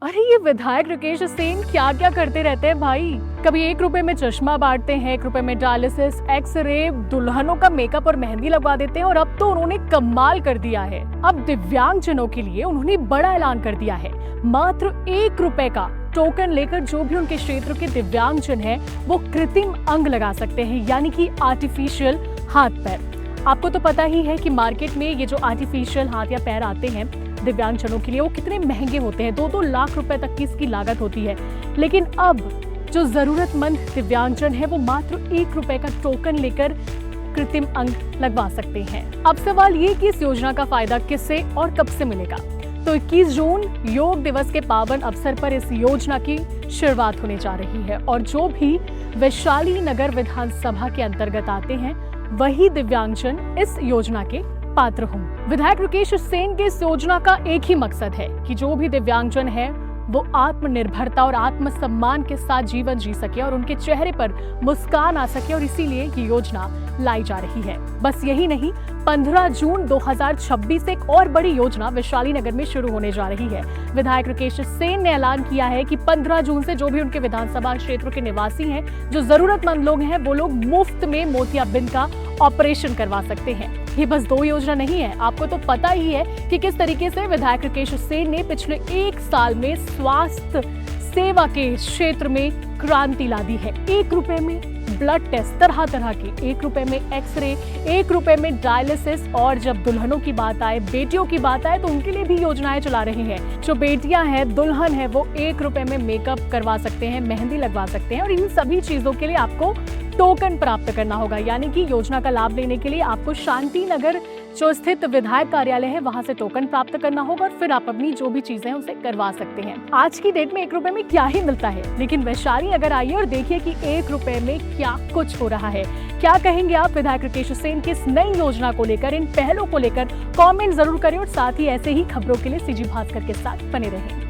अरे ये विधायक राकेश सेन क्या क्या करते रहते हैं भाई। कभी 1 रुपए में चश्मा बांटते हैं, 1 रुपए में डायलिसिस, एक्सरे, दुल्हनों का मेकअप और मेहंदी लगवा देते हैं। और अब तो उन्होंने कमाल कर दिया है, अब दिव्यांगजनों के लिए उन्होंने बड़ा ऐलान कर दिया है। मात्र 1 रुपए का टोकन लेकर जो भी उनके क्षेत्र के दिव्यांगजन है वो कृत्रिम अंग लगा सकते हैं, यानी कि आर्टिफिशियल हाथ पैर। आपको तो पता ही है कि मार्केट में ये जो आर्टिफिशियल हाथ या पैर आते हैं दिव्यांगजनों के लिए वो कितने महंगे होते हैं, 2-2 लाख रुपए तक की इसकी लागत होती है। लेकिन अब जो जरूरतमंद दिव्यांगजन है वो मात्र 1 रुपए का टोकन लेकर कृत्रिम अंग लगवा सकते हैं। अब सवाल ये कि इस योजना का फायदा किससे और कब से मिलेगा। तो 21 जून योग दिवस के पावन अवसर पर इस योजना की शुरुआत होने जा रही है और जो भी वैशाली नगर विधानसभा के अंतर्गत आते हैं वही दिव्यांगजन इस योजना के पात्र हों। विधायक राकेश सेन के इस योजना का एक ही मकसद है कि जो भी दिव्यांगजन है वो आत्मनिर्भरता और आत्मसम्मान के साथ जीवन जी सके और उनके चेहरे पर मुस्कान आ सके, और इसीलिए ये योजना लाई जा रही है। बस यही नहीं, 15 जून 2026 से एक और बड़ी योजना वैशाली नगर में शुरू होने जा रही है। विधायक राकेश सेन ने ऐलान किया है कि 15 जून से जो भी उनके विधानसभा क्षेत्र के निवासी हैं, जो जरूरतमंद लोग हैं, वो लोग मुफ्त में मोतियाबिंद का ऑपरेशन करवा सकते हैं। ये बस 2 योजना नहीं है, आपको तो पता ही है कि किस तरीके से विधायक राकेश सेन ने पिछले 1 साल में स्वास्थ्य सेवा के क्षेत्र में क्रांति ला दी है। 1 रुपए में ब्लड टेस्ट तरह तरह के, 1 रुपए में एक्सरे, 1 रुपए में डायलिसिस, और जब दुल्हनों की बात आए, बेटियों की बात आए, तो उनके लिए भी योजनाएं चला रहे हैं। जो बेटियां हैं, दुल्हन है, वो 1 रुपए में मेकअप करवा सकते हैं, मेहंदी लगवा सकते हैं, और इन सभी चीजों के लिए आपको टोकन प्राप्त करना होगा। यानी कि योजना का लाभ लेने के लिए आपको शांति नगर जो स्थित विधायक कार्यालय है वहां से टोकन प्राप्त करना होगा और फिर आप अपनी जो भी चीजें उसे करवा सकते हैं। आज की डेट में 1 रुपए में क्या ही मिलता है, लेकिन वैशाली नगर आइए और देखिए कि 1 रुपए में क्या कुछ हो रहा है। क्या कहेंगे आप विधायक राकेश सेन की इस नई योजना को लेकर, इन पहलों को लेकर? कॉमेंट जरूर करें और साथ ही ऐसे ही खबरों के लिए सीजी भास्कर के साथ बने रहें।